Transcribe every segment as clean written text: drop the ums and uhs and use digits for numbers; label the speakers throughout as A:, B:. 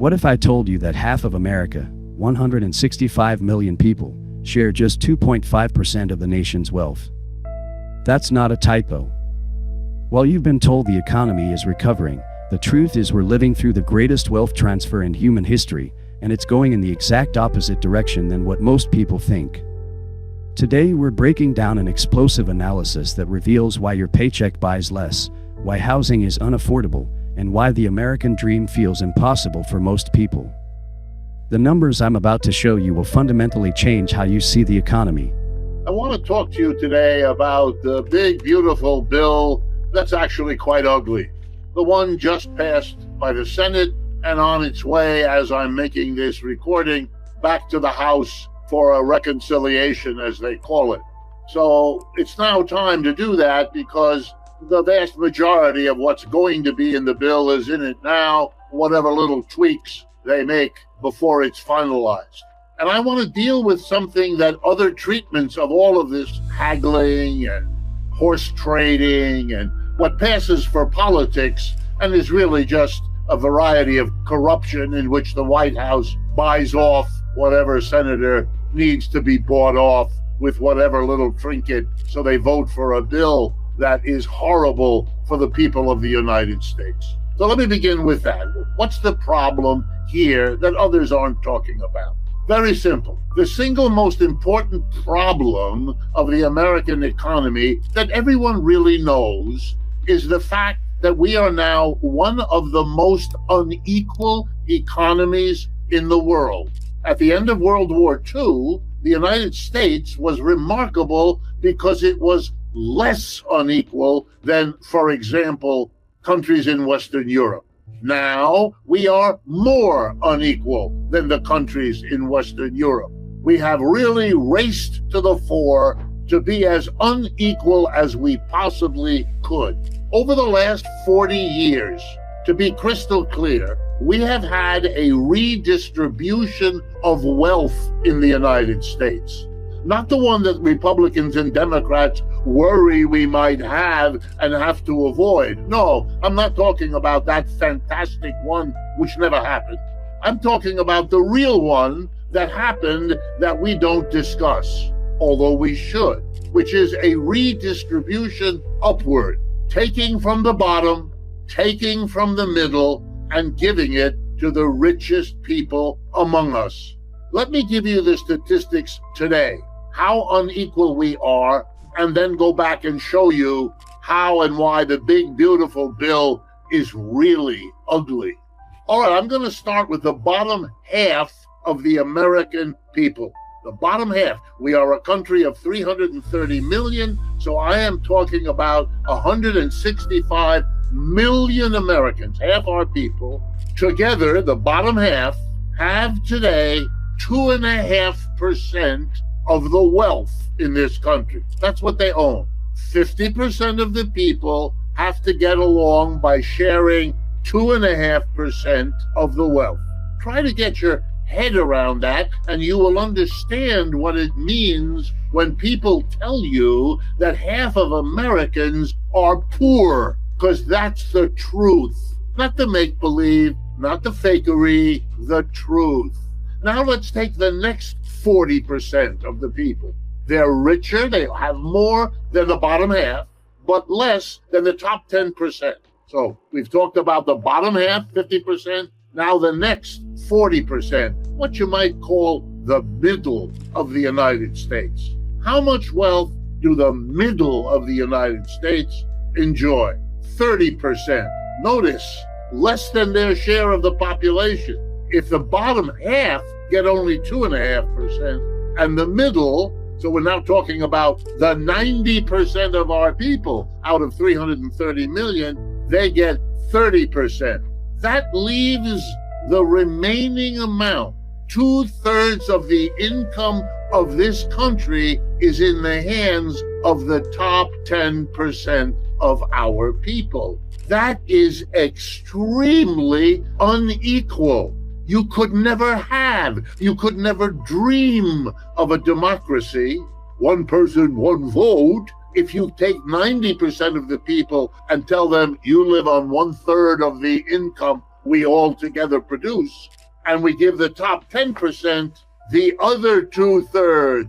A: What if I told you that half of America, 165 million people, share just 2.5% of the nation's wealth? That's not a typo. While you've been told the economy is recovering, the truth is we're living through the greatest wealth transfer in human history, and it's going in the exact opposite direction than what most people think. Today we're breaking down an explosive analysis that reveals why your paycheck buys less, why housing is unaffordable, and why the American dream feels impossible for most people. The numbers I'm about to show you will fundamentally change how you see the economy.
B: I want to talk to you today about the big, beautiful bill that's actually quite ugly. The one just passed by the Senate and on its way, as I'm making this recording, back to the House for a reconciliation, as they call it. So it's now time to do that because the vast majority of what's going to be in the bill is in it now, whatever little tweaks they make before it's finalized. And I want to deal with something that other treatments of all of this haggling and horse trading and what passes for politics and is really just a variety of corruption in which the White House buys off whatever senator needs to be bought off with whatever little trinket so they vote for a bill that is horrible for the people of the United States. So let me begin with that. What's the problem here that others aren't talking about? Very simple. The single most important problem of the American economy that everyone really knows is the fact that we are now one of the most unequal economies in the world. At the end of World War II, the United States was remarkable because it was less unequal than, for example, countries in Western Europe. Now we are more unequal than the countries in Western Europe. We have really raced to the fore to be as unequal as we possibly could. Over the last 40 years, to be crystal clear, we have had a redistribution of wealth in the United States. Not the one that Republicans and Democrats worry we might have and have to avoid. No, I'm not talking about that fantastic one which never happened. I'm talking about the real one that happened that we don't discuss, although we should, which is a redistribution upward, taking from the bottom, taking from the middle, and giving it to the richest people among us. Let me give you the statistics today, how unequal we are, and then go back and show you how and why the big, beautiful bill is really ugly. All right, I'm going to start with the bottom half of the American people. The bottom half. We are a country of 330 million, so I am talking about 165 million Americans, half our people. Together, the bottom half have today 2.5% of the wealth in this country. That's what they own. 50% of the people have to get along by sharing 2.5% of the wealth. Try to get your head around that, and you will understand what it means when people tell you that half of Americans are poor, because that's the truth. Not the make-believe, not the fakery, the truth. Now let's take the next 40% of the people. They're richer, they have more than the bottom half, but less than the top 10%. So we've talked about the bottom half, 50%, now the next 40%, what you might call the middle of the United States. How much wealth do the middle of the United States enjoy? 30%. Notice, less than their share of the population. If the bottom half get only 2.5%, and the middle, so we're now talking about the 90% of our people out of 330 million, they get 30%. That leaves the remaining amount. 2/3 of the income of this country is in the hands of the top 10% of our people. That is extremely unequal. You could never dream of a democracy, one person, one vote, if you take 90% of the people and tell them you live on 1/3 of the income we all together produce, and we give the top 10% the other 2/3.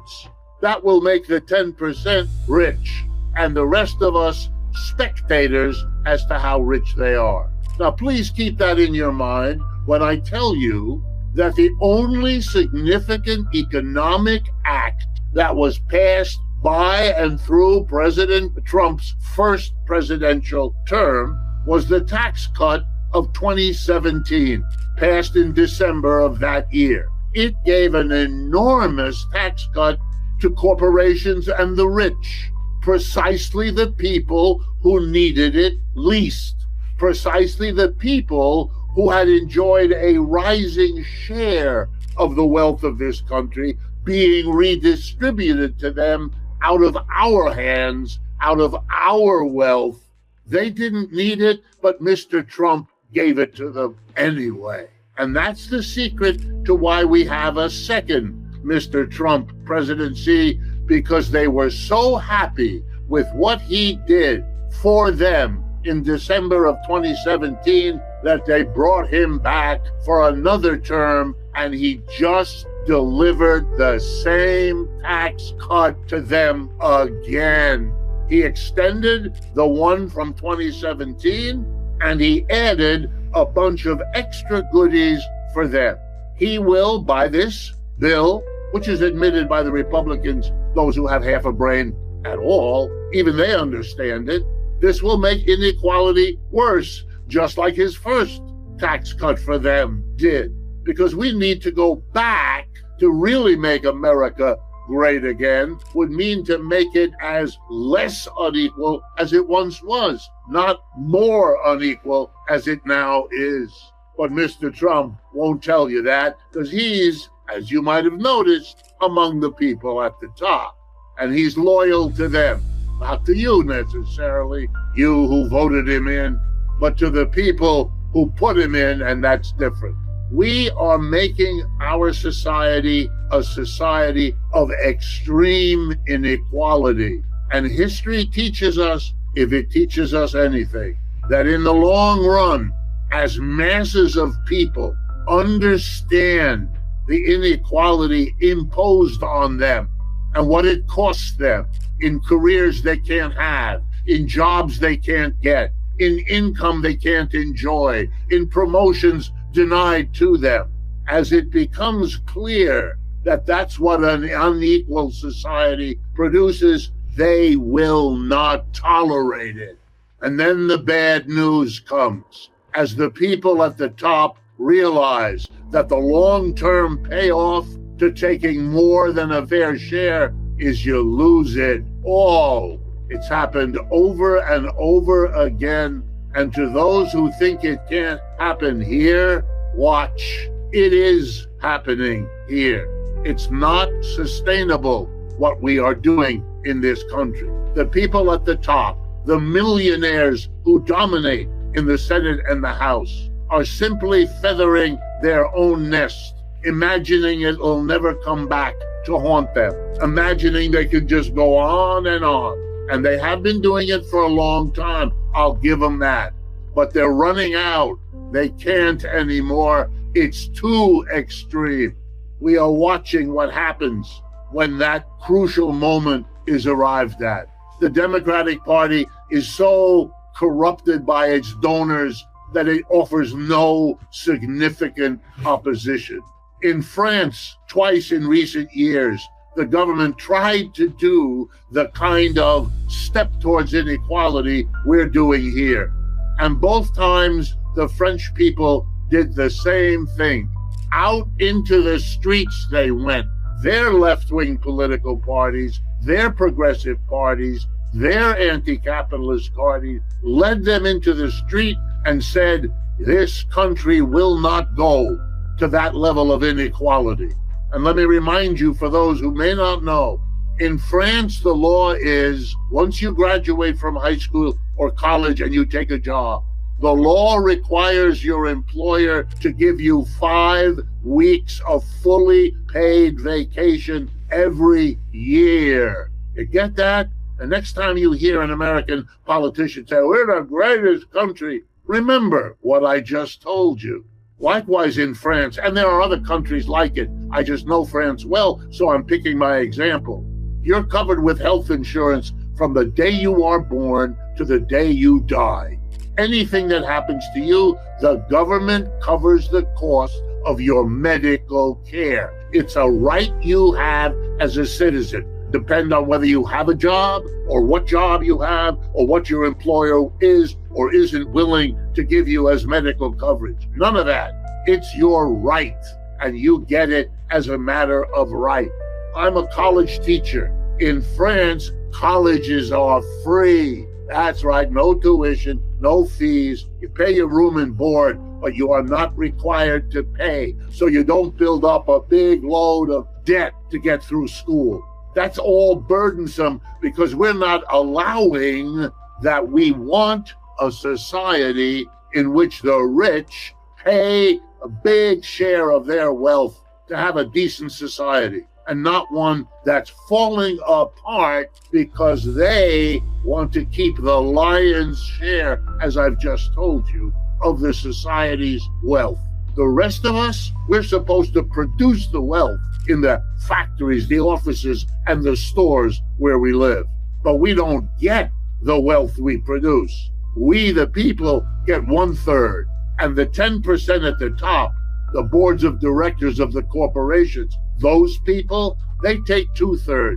B: That will make the 10% rich, and the rest of us spectators as to how rich they are. Now, please keep that in your mind when I tell you that the only significant economic act that was passed by and through President Trump's first presidential term was the tax cut of 2017, passed in December of that year. It gave an enormous tax cut to corporations and the rich, precisely the people who needed it least, precisely the people who had enjoyed a rising share of the wealth of this country being redistributed to them out of our hands, out of our wealth. They didn't need it, but Mr. Trump gave it to them anyway. And that's the secret to why we have a second Mr. Trump presidency, because they were so happy with what he did for them in December of 2017 that they brought him back for another term, and he just delivered the same tax cut to them again. He extended the one from 2017, and he added a bunch of extra goodies for them. He will, by this bill, which is admitted by the Republicans, those who have half a brain at all, even they understand it, this will make inequality worse, just like his first tax cut for them did. Because we need to go back to really make America great again, would mean to make it as less unequal as it once was, not more unequal as it now is. But Mr. Trump won't tell you that, because he's, as you might have noticed, among the people at the top. And he's loyal to them. Not to you necessarily, you who voted him in, but to the people who put him in, and that's different. We are making our society a society of extreme inequality. And history teaches us, if it teaches us anything, that in the long run, as masses of people understand the inequality imposed on them and what it costs them in careers they can't have, in jobs they can't get, in income they can't enjoy, in promotions denied to them, as it becomes clear that that's what an unequal society produces, they will not tolerate it. And then the bad news comes as the people at the top realize that the long-term payoff to taking more than a fair share is you lose it all. It's happened over and over again. And to those who think it can't happen here, watch. It is happening here. It's not sustainable what we are doing in this country. The people at the top, the millionaires who dominate in the Senate and the House, are simply feathering their own nest, imagining it will never come back to haunt them, imagining they could just go on and on. And they have been doing it for a long time. I'll give them that. But they're running out. They can't anymore. It's too extreme. We are watching what happens when that crucial moment is arrived at. The Democratic Party is so corrupted by its donors that it offers no significant opposition. In France, twice in recent years, the government tried to do the kind of step towards inequality we're doing here. And both times, the French people did the same thing. Out into the streets they went. Their left-wing political parties, their progressive parties, their anti-capitalist parties led them into the street and said, this country will not go to that level of inequality. And let me remind you, for those who may not know, in France, the law is once you graduate from high school or college and you take a job, the law requires your employer to give you 5 weeks of fully paid vacation every year. You get that? The next time you hear an American politician say, we're the greatest country, Remember what I just told you. Likewise in France, and there are other countries like it. I just know France well, so I'm picking my example. You're covered with health insurance from the day you are born to the day you die. Anything that happens to you, the government covers the cost of your medical care. It's a right you have as a citizen. Depend on whether you have a job or what job you have or what your employer is or isn't willing to give you as medical coverage. None of that. It's your right, and you get it as a matter of right. I'm a college teacher. In France, colleges are free. That's right, no tuition, no fees. You pay your room and board, but you are not required to pay, so you don't build up a big load of debt to get through school. That's all burdensome because we're not allowing that. We want a society in which the rich pay a big share of their wealth to have a decent society, and not one that's falling apart because they want to keep the lion's share, as I've just told you, of the society's wealth. The rest of us, we're supposed to produce the wealth in the factories, the offices, and the stores where we live. But we don't get the wealth we produce. We, the people, get 1/3. And the 10% at the top, the boards of directors of the corporations, those people, they take 2/3.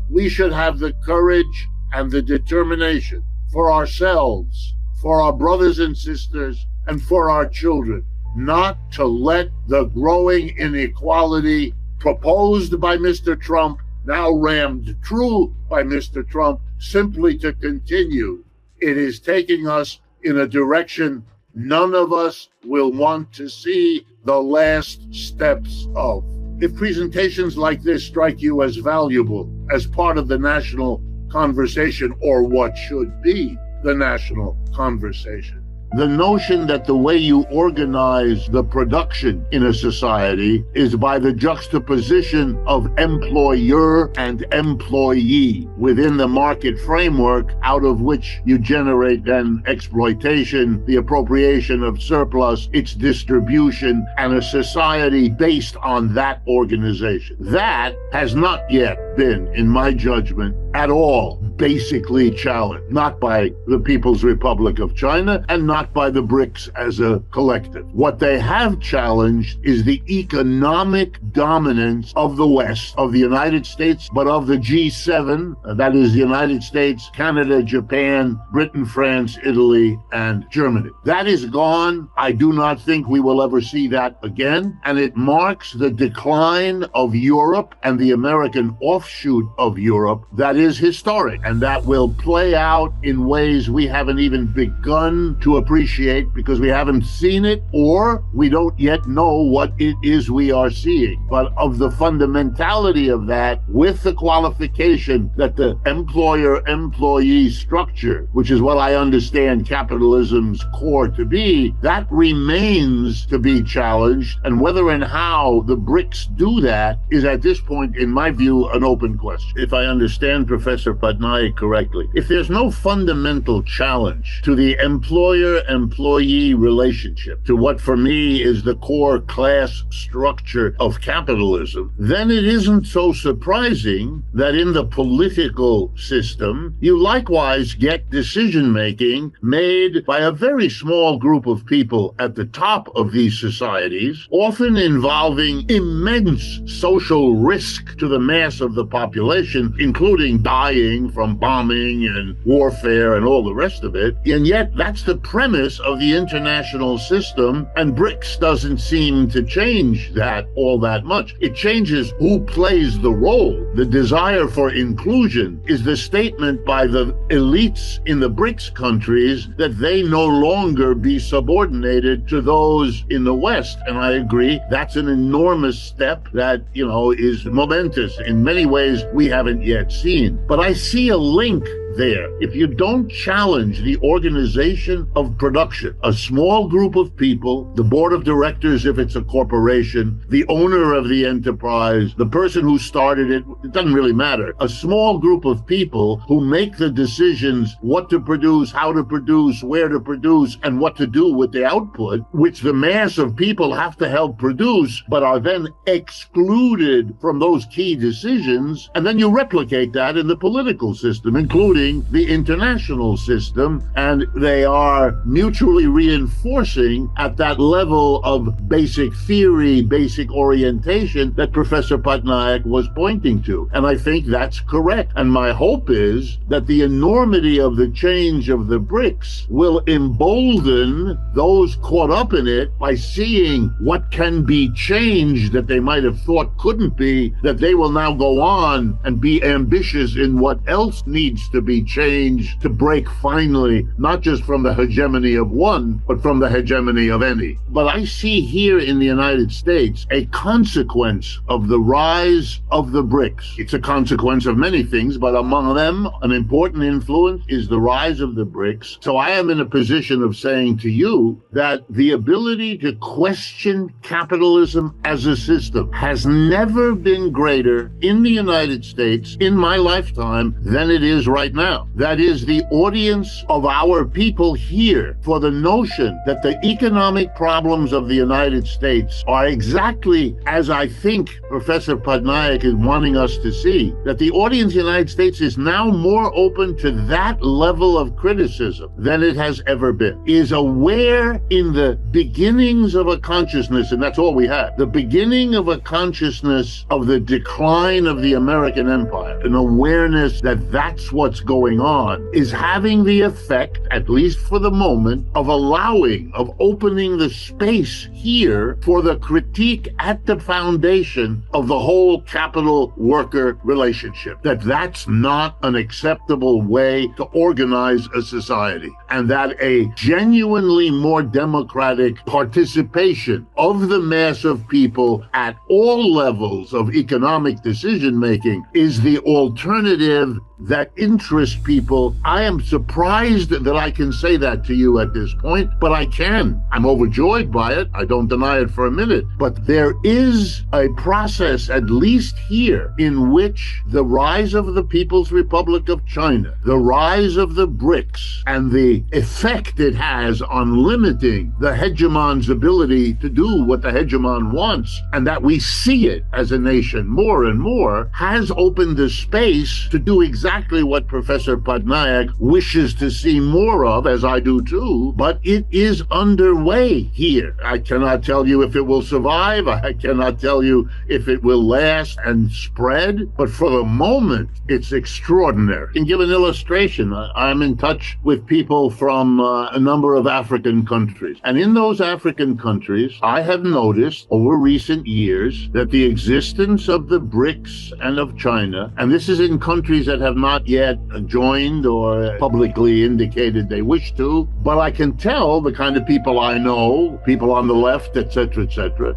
B: We should have the courage and the determination for ourselves, for our brothers and sisters, and for our children, not to let the growing inequality proposed by Mr. Trump, now rammed true by Mr. Trump, simply to continue. It is taking us in a direction none of us will want to see the last steps of. If presentations like this strike you as valuable, as part of the national conversation, or what should be the national conversation, the notion that the way you organize the production in a society is by the juxtaposition of employer and employee within the market framework, out of which you generate then exploitation, the appropriation of surplus, its distribution, and a society based on that organization. That has not yet been, in my judgment, at all basically challenged, not by the People's Republic of China and not by the BRICS as a collective. What they have challenged is the economic dominance of the West, of the United States, but of the G7, that is the United States, Canada, Japan, Britain, France, Italy, and Germany. That is gone. I do not think we will ever see that again, and it marks the decline of Europe and the American offshoot of Europe that is historic, and that will play out in ways we haven't even begun to appreciate because we haven't seen it, or we don't yet know what it is we are seeing. But of the fundamentality of that, with the qualification that the employer-employee structure, which is what I understand capitalism's core to be, that remains to be challenged, and whether and how the BRICS do that is at this point, in my view, an open question. If I understand Professor Patnaik correctly, if there's no fundamental challenge to the employer-employee relationship, to what for me is the core class structure of capitalism, then it isn't so surprising that in the political system, you likewise get decision-making made by a very small group of people at the top of these societies, often involving immense social risk to the mass of the population, including dying from bombing and warfare and all the rest of it. And yet that's the premise of the international system, and BRICS doesn't seem to change that all that much. It changes who plays the role. The desire for inclusion is the statement by the elites in the BRICS countries that they no longer be subordinated to those in the West. And I agree, that's an enormous step that, is momentous in many ways we haven't yet seen. But I see a link there. If you don't challenge the organization of production, a small group of people, the board of directors if it's a corporation, the owner of the enterprise, the person who started it, it doesn't really matter. A small group of people who make the decisions what to produce, how to produce, where to produce, and what to do with the output, which the mass of people have to help produce, but are then excluded from those key decisions. And then you replicate that in the political system, including the international system, and they are mutually reinforcing at that level of basic theory, basic orientation that Professor Patnaik was pointing to. And I think that's correct. And my hope is that the enormity of the change of the BRICS will embolden those caught up in it by seeing what can be changed that they might have thought couldn't be, that they will now go on and be ambitious in what else needs to be changed to break finally, not just from the hegemony of one, but from the hegemony of any. But I see here in the United States a consequence of the rise of the BRICS. It's a consequence of many things, but among them, an important influence is the rise of the BRICS. So I am in a position of saying to you that the ability to question capitalism as a system has never been greater in the United States in my lifetime than it is right now. That is the audience of our people here for the notion that the economic problems of the United States are exactly as I think Professor Patnaik is wanting us to see, that the audience in the United States is now more open to that level of criticism than it has ever been, is aware in the beginnings of a consciousness, and that's all we have, the beginning of a consciousness of the decline of the American empire, an awareness that that's what's going on, is having the effect, at least for the moment, of allowing, of opening the space here for the critique at the foundation of the whole capital-worker relationship, that that's not an acceptable way to organize a society, and that a genuinely more democratic participation of the mass of people at all levels of economic decision-making is the alternative that interests people. I am surprised that I can say that to you at this point, but I can. I'm overjoyed by it. I don't deny it for a minute. But there is a process, at least here, in which the rise of the People's Republic of China, the rise of the BRICS, and the effect it has on limiting the hegemon's ability to do what the hegemon wants, and that we see it as a nation more and more, has opened the space to do exactly what Professor Patnaik wishes to see more of, as I do too, but it is underway here. I cannot tell you if it will survive. I cannot tell you if it will last and spread, but for the moment, it's extraordinary. I can give an illustration. I'm in touch with people from a number of African countries, and in those African countries, I have noticed over recent years that the existence of the BRICS and of China, and this is in countries that have not yet joined or publicly indicated they wish to, but I can tell the kind of people I know, people on the left, etc.,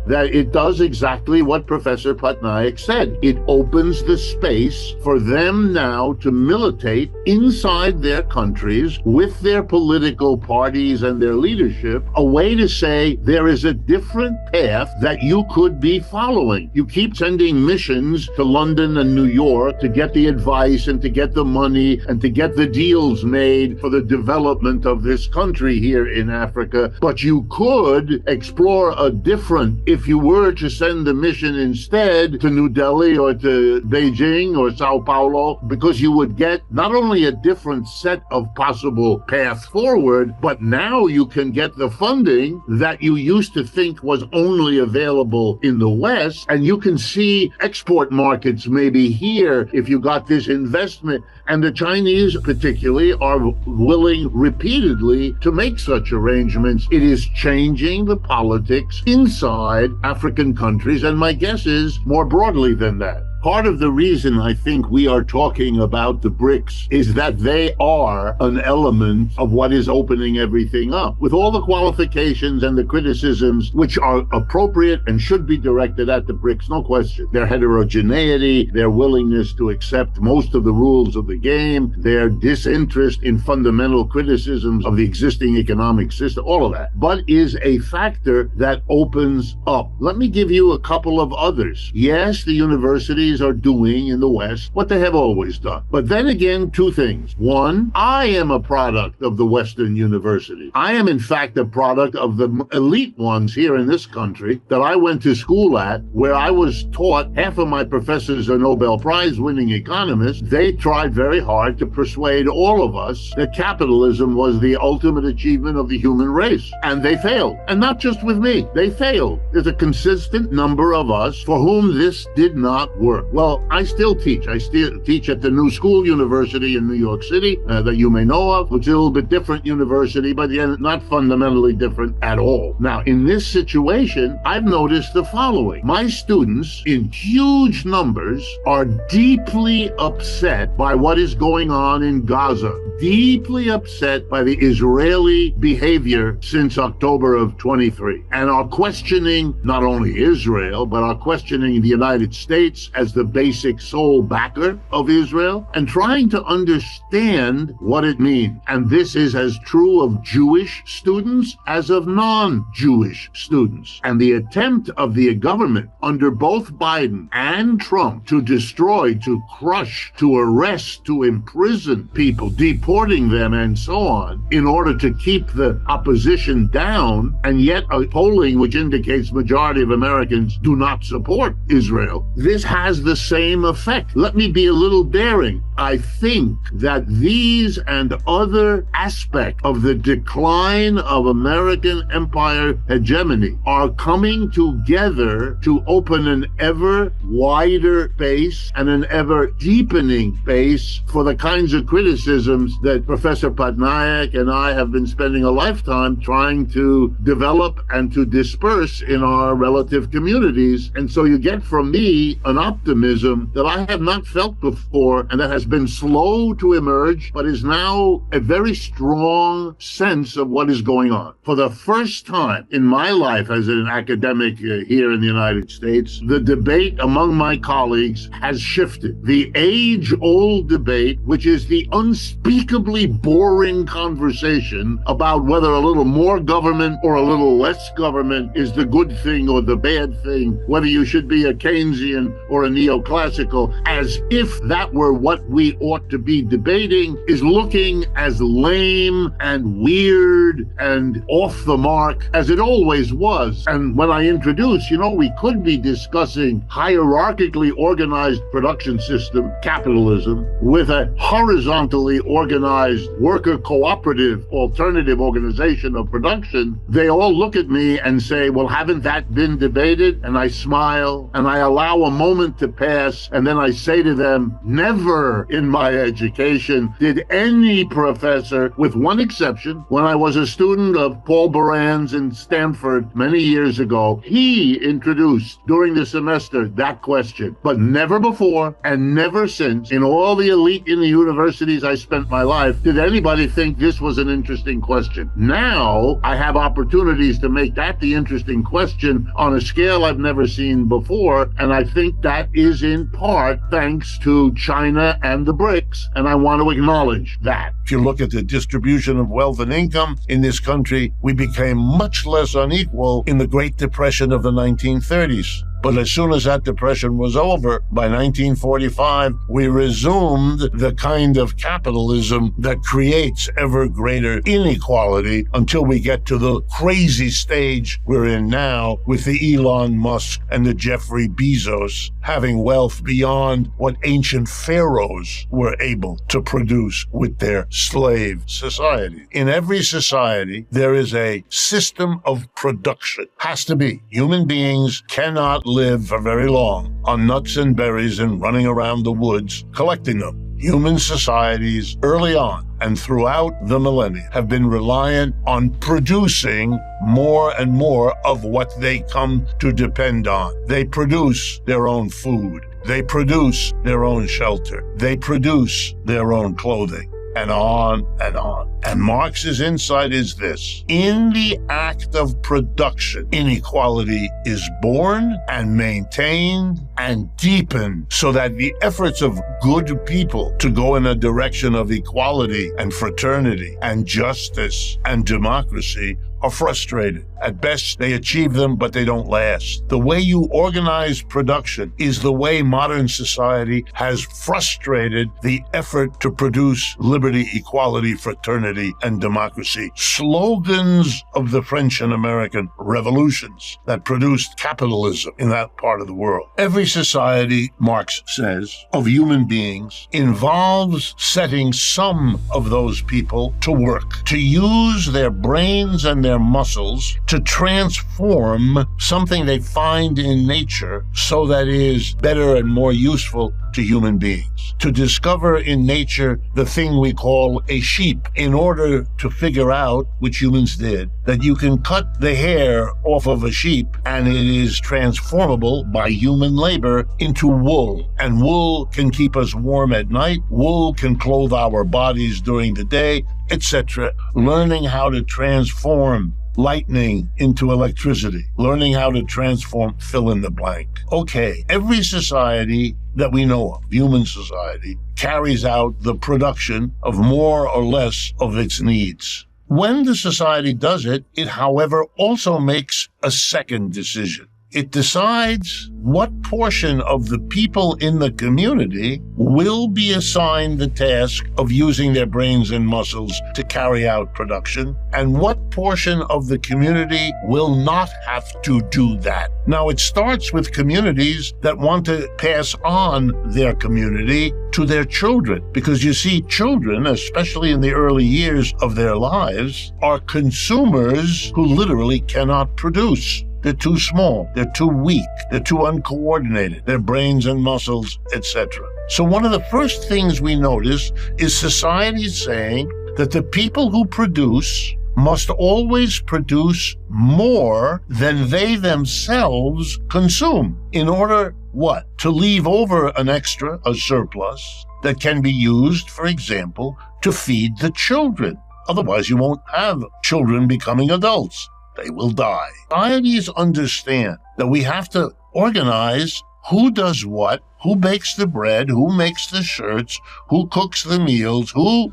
B: that it does exactly what Professor Patnaik said. It opens the space for them now to militate inside their countries with their political parties and their leadership, a way to say there is a different path that you could be following. You keep sending missions to London and New York to get the advice and to get the money and to get the deals made for the development of this country here in Africa. But you could explore a different, if you were to send the mission instead to New Delhi or to Beijing or Sao Paulo, because you would get not only a different set of possible paths forward, but now you can get the funding that you used to think was only available in the West, and you can see export markets maybe here if you got this investment. And the Chinese particularly are willing repeatedly to make such arrangements. It is changing the politics inside African countries, and my guess is more broadly than that. Part of the reason I think we are talking about the BRICS is that they are an element of what is opening everything up, with all the qualifications and the criticisms which are appropriate and should be directed at the BRICS, no question. Their heterogeneity, their willingness to accept most of the rules of the game, their disinterest in fundamental criticisms of the existing economic system, all of that, but is a factor that opens up. Let me give you a couple of others. Yes, the universities are doing in the West what they have always done. But then again, two things. One, I am a product of the Western university. I am, in fact, a product of the elite ones here in this country that I went to school at, where I was taught, half of my professors are Nobel Prize winning economists. They tried very hard to persuade all of us that capitalism was the ultimate achievement of the human race. And they failed. And not just with me. They failed. There's a consistent number of us for whom this did not work. Well, I still teach. I still teach at the New School University in New York City that you may know of, which is a little bit different university, but yet not fundamentally different at all. Now, in this situation, I've noticed the following. My students, in huge numbers, are deeply upset by what is going on in Gaza, deeply upset by the Israeli behavior since October of 23, and are questioning not only Israel, but are questioning the United States as the basic sole backer of Israel, and trying to understand what it means. And this is as true of Jewish students as of non-Jewish students. And the attempt of the government under both Biden and Trump to destroy, to crush, to arrest, to imprison people, deporting them and so on, in order to keep the opposition down, and yet a polling which indicates majority of Americans do not support Israel. This has the same effect. Let me be a little daring. I think that these and other aspects of the decline of American empire hegemony are coming together to open an ever wider base and an ever deepening base for the kinds of criticisms that Professor Patnaik and I have been spending a lifetime trying to develop and to disperse in our relative communities. And so you get from me an optimism that I have not felt before, and that has been slow to emerge, but is now a very strong sense of what is going on. For the first time in my life as an academic here in the United States, the debate among my colleagues has shifted. The age-old debate, which is the unspeakably boring conversation about whether a little more government or a little less government is the good thing or the bad thing, whether you should be a Keynesian or a neoclassical, as if that were what we ought to be debating, is looking as lame and weird and off the mark as it always was. And when I introduce, we could be discussing hierarchically organized production system, capitalism, with a horizontally organized worker cooperative alternative organization of production, they all look at me and say, well, haven't that been debated? And I smile and I allow a moment to pass, and then I say to them, never in my education did any professor, with one exception, when I was a student of Paul Baran's in Stanford many years ago, he introduced during the semester that question. But never before and never since, in all the elite in the universities I spent my life, did anybody think this was an interesting question. Now I have opportunities to make that the interesting question on a scale I've never seen before, and I think that is in part thanks to China and the BRICS, and I want to acknowledge that.
C: If you look at the distribution of wealth and income in this country, we became much less unequal in the Great Depression of the 1930s. But as soon as that depression was over, by 1945, we resumed the kind of capitalism that creates ever greater inequality until we get to the crazy stage we're in now with the Elon Musk and the Jeffrey Bezos having wealth beyond what ancient pharaohs were able to produce with their slave society. In every society, there is a system of production. Has to be. Human beings cannot live for very long on nuts and berries and running around the woods collecting them. Human societies early on and throughout the millennia have been reliant on producing more and more of what they come to depend on. They produce their own food. They produce their own shelter. They produce their own clothing. And on and on. And Marx's insight is this: in the act of production, inequality is born and maintained and deepened, so that the efforts of good people to go in a direction of equality and fraternity and justice and democracy are frustrated. At best, they achieve them, but they don't last. The way you organize production is the way modern society has frustrated the effort to produce liberty, equality, fraternity, and democracy. Slogans of the French and American revolutions that produced capitalism in that part of the world. Every society, Marx says, of human beings involves setting some of those people to work, to use their brains and their muscles to transform something they find in nature so that it is better and more useful to human beings. To discover in nature the thing we call a sheep, in order to figure out, which humans did, that you can cut the hair off of a sheep and it is transformable by human labor into wool. And wool can keep us warm at night, wool can clothe our bodies during the day, etc. Learning how to transform lightning into electricity, learning how to transform, fill in the blank. Okay, every society that we know of, human society, carries out the production of more or less of its needs. When the society does it, it, however, also makes a second decision. It decides what portion of the people in the community will be assigned the task of using their brains and muscles to carry out production, and what portion of the community will not have to do that. Now, it starts with communities that want to pass on their community to their children, because you see, children, especially in the early years of their lives, are consumers who literally cannot produce. They're too small, they're too weak, they're too uncoordinated, their brains and muscles, etc. So one of the first things we notice is society saying that the people who produce must always produce more than they themselves consume in order, what? To leave over an extra, a surplus, that can be used, for example, to feed the children. Otherwise, you won't have children becoming adults. They will die. Societies understand that we have to organize who does what, who bakes the bread, who makes the shirts, who cooks the meals, who,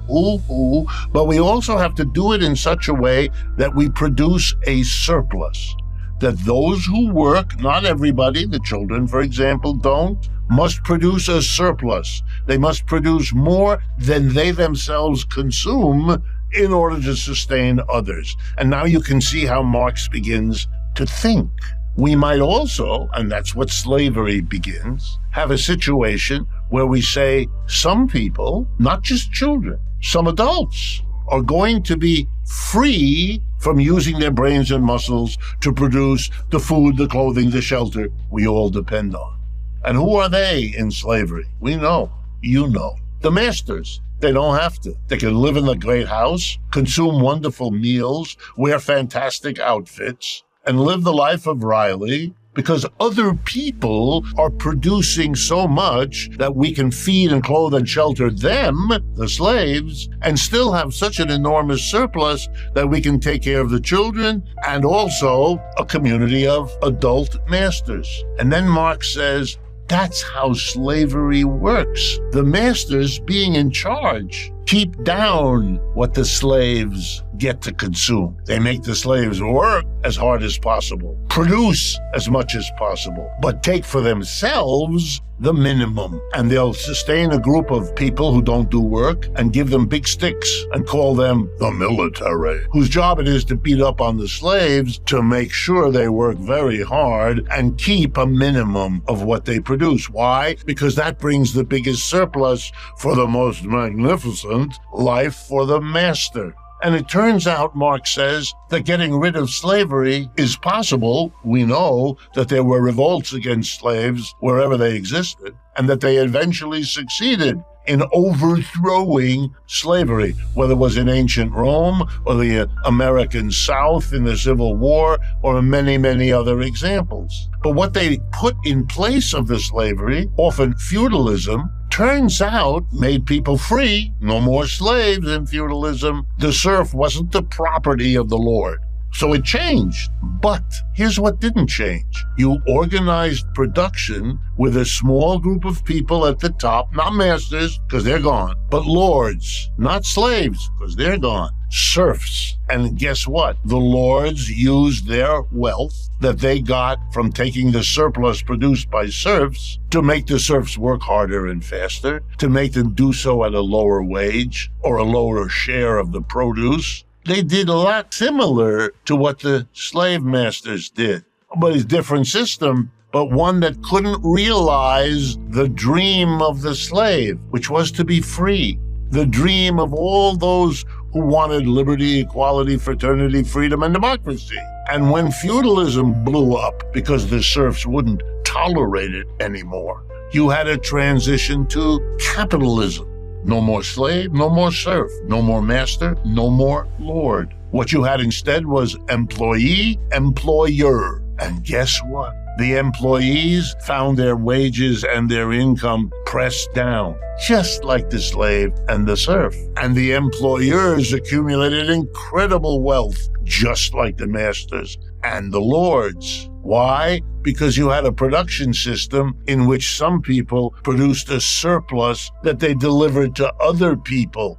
C: but we also have to do it in such a way that we produce a surplus. That those who work, not everybody, the children, for example, don't, must produce a surplus. They must produce more than they themselves consume in order to sustain others. And now you can see how Marx begins to think. We might also, and that's what slavery begins, have a situation where we say some people, not just children, some adults, are going to be free from using their brains and muscles to produce the food, the clothing, the shelter we all depend on. And who are they in slavery? We know, you know, the masters. They don't have to. They can live in a great house, consume wonderful meals, wear fantastic outfits, and live the life of Riley because other people are producing so much that we can feed and clothe and shelter them, the slaves, and still have such an enormous surplus that we can take care of the children and also a community of adult masters. And then Marx says, that's how slavery works. The masters, being in charge, keep down what the slaves get to consume. They make the slaves work as hard as possible, produce as much as possible, but take for themselves the minimum. And they'll sustain a group of people who don't do work and give them big sticks and call them the military, whose job it is to beat up on the slaves to make sure they work very hard and keep a minimum of what they produce. Why? Because that brings the biggest surplus for the most magnificent life for the master. And it turns out, Marx says, that getting rid of slavery is possible. We know that there were revolts against slaves wherever they existed, and that they eventually succeeded in overthrowing slavery, whether it was in ancient Rome or the American South in the Civil War or many, many other examples. But what they put in place of the slavery, often feudalism, turns out made people free. No more slaves in feudalism. The serf wasn't the property of the lord. So it changed. But here's what didn't change. You organized production with a small group of people at the top, not masters, because they're gone, but lords, not slaves, because they're gone, serfs. And guess what? The lords used their wealth that they got from taking the surplus produced by serfs to make the serfs work harder and faster, to make them do so at a lower wage or a lower share of the produce. They did a lot similar to what the slave masters did, but it's a different system, but one that couldn't realize the dream of the slave, which was to be free, the dream of all those who wanted liberty, equality, fraternity, freedom, and democracy. And when feudalism blew up because the serfs wouldn't tolerate it anymore, you had a transition to capitalism. No more slave, no more serf, no more master, no more lord. What you had instead was employee, employer. And guess what? The employees found their wages and their income pressed down, just like the slave and the serf. And the employers accumulated incredible wealth, just like the masters and the lords. Why? Because you had a production system in which some people produced a surplus that they delivered to other people.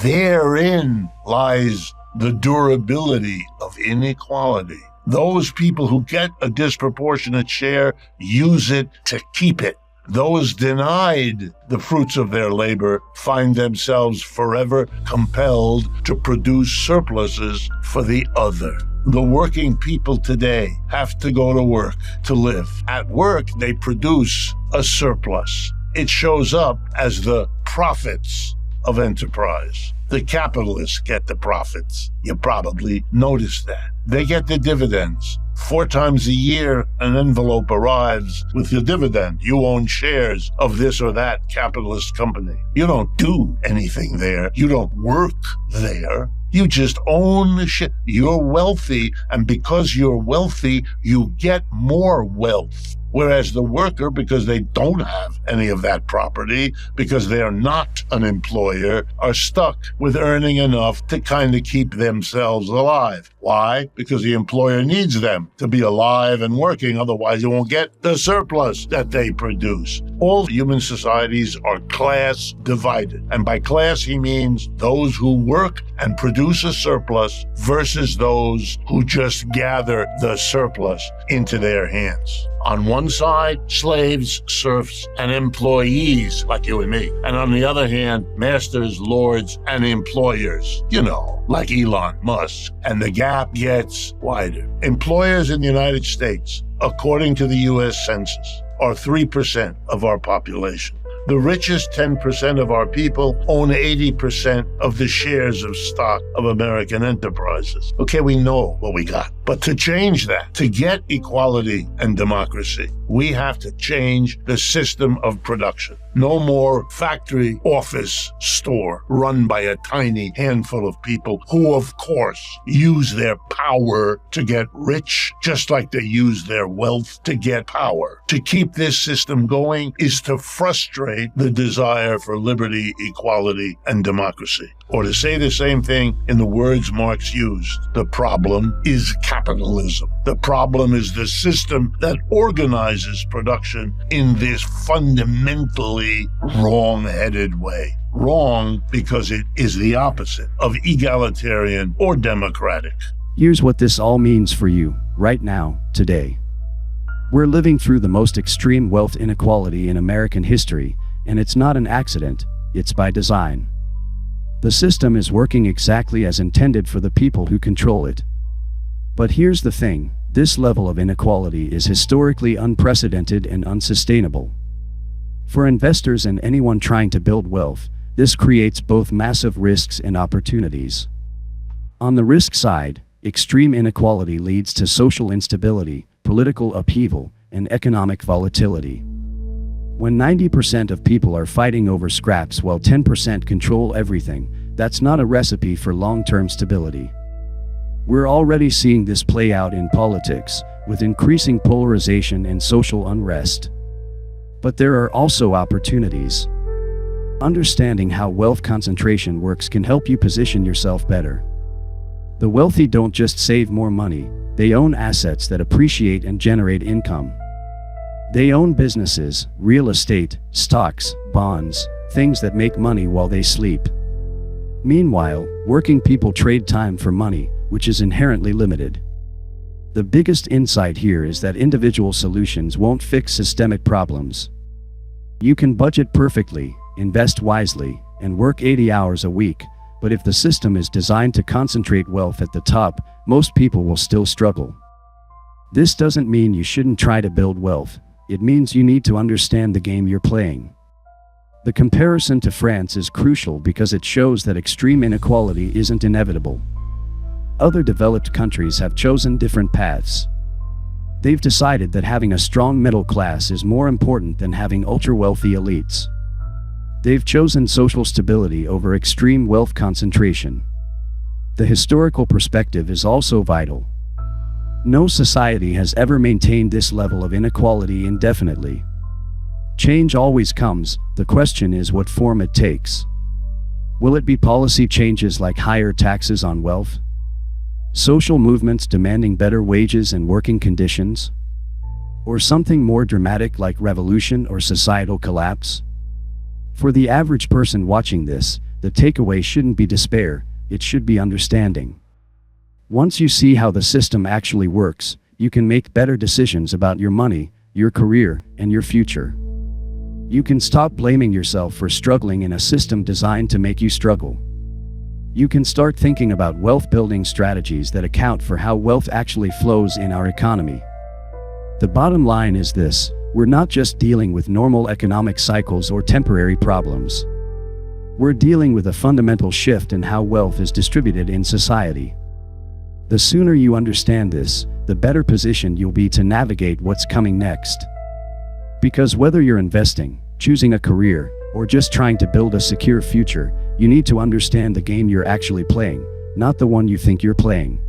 C: Therein lies the durability of inequality. Those people who get a disproportionate share use it to keep it. Those denied the fruits of their labor find themselves forever compelled to produce surpluses for the other. The working people today have to go to work to live. At work, they produce a surplus. It shows up as the profits of enterprise. The capitalists get the profits. You probably noticed that. They get the dividends. 4 times a year, an envelope arrives with the dividend. You own shares of this or that capitalist company. You don't do anything there. You don't work there. You just own the shit. You're wealthy, and because you're wealthy, you get more wealth. Whereas the worker, because they don't have any of that property, because they're not an employer, are stuck with earning enough to kind of keep themselves alive. Why? Because the employer needs them to be alive and working, otherwise you won't get the surplus that they produce. All human societies are class divided. And by class, he means those who work and produce a surplus versus those who just gather the surplus into their hands. On one side, slaves, serfs, and employees like you and me. And on the other hand, masters, lords, and employers, like Elon Musk. And the gap gets wider. Employers in the United States, according to the U.S. Census, are 3% of our population. The richest 10% of our people own 80% of the shares of stock of American enterprises. Okay, we know what we got. But to change that, to get equality and democracy, we have to change the system of production. No more factory, office, store run by a tiny handful of people who, of course, use their power to get rich, just like they use their wealth to get power. To keep this system going is to frustrate the desire for liberty, equality, and democracy. Or to say the same thing in the words Marx used, the problem is capitalism. The problem is the system that organizes production in this fundamentally wrong-headed way. Wrong because it is the opposite of egalitarian or democratic.
A: Here's what this all means for you, right now, today. We're living through the most extreme wealth inequality in American history, and it's not an accident, it's by design. The system is working exactly as intended for the people who control it. But here's the thing, this level of inequality is historically unprecedented and unsustainable. For investors and anyone trying to build wealth, this creates both massive risks and opportunities. On the risk side, extreme inequality leads to social instability, political upheaval, and economic volatility. When 90% of people are fighting over scraps while 10% control everything, that's not a recipe for long-term stability. We're already seeing this play out in politics, with increasing polarization and social unrest. But there are also opportunities. Understanding how wealth concentration works can help you position yourself better. The wealthy don't just save more money, they own assets that appreciate and generate income. They own businesses, real estate, stocks, bonds, things that make money while they sleep. Meanwhile, working people trade time for money, which is inherently limited. The biggest insight here is that individual solutions won't fix systemic problems. You can budget perfectly, invest wisely, and work 80 hours a week, but if the system is designed to concentrate wealth at the top, most people will still struggle. This doesn't mean you shouldn't try to build wealth. It means you need to understand the game you're playing. The comparison to France is crucial because it shows that extreme inequality isn't inevitable. Other developed countries have chosen different paths. They've decided that having a strong middle class is more important than having ultra-wealthy elites. They've chosen social stability over extreme wealth concentration. The historical perspective is also vital. No society has ever maintained this level of inequality indefinitely. Change always comes, the question is what form it takes. Will it be policy changes like higher taxes on wealth? Social movements demanding better wages and working conditions? Or something more dramatic like revolution or societal collapse? For the average person watching this, the takeaway shouldn't be despair, it should be understanding. Once you see how the system actually works, you can make better decisions about your money, your career, and your future. You can stop blaming yourself for struggling in a system designed to make you struggle. You can start thinking about wealth-building strategies that account for how wealth actually flows in our economy. The bottom line is this: we're not just dealing with normal economic cycles or temporary problems. We're dealing with a fundamental shift in how wealth is distributed in society. The sooner you understand this, the better positioned you'll be to navigate what's coming next. Because whether you're investing, choosing a career, or just trying to build a secure future, you need to understand the game you're actually playing, not the one you think you're playing.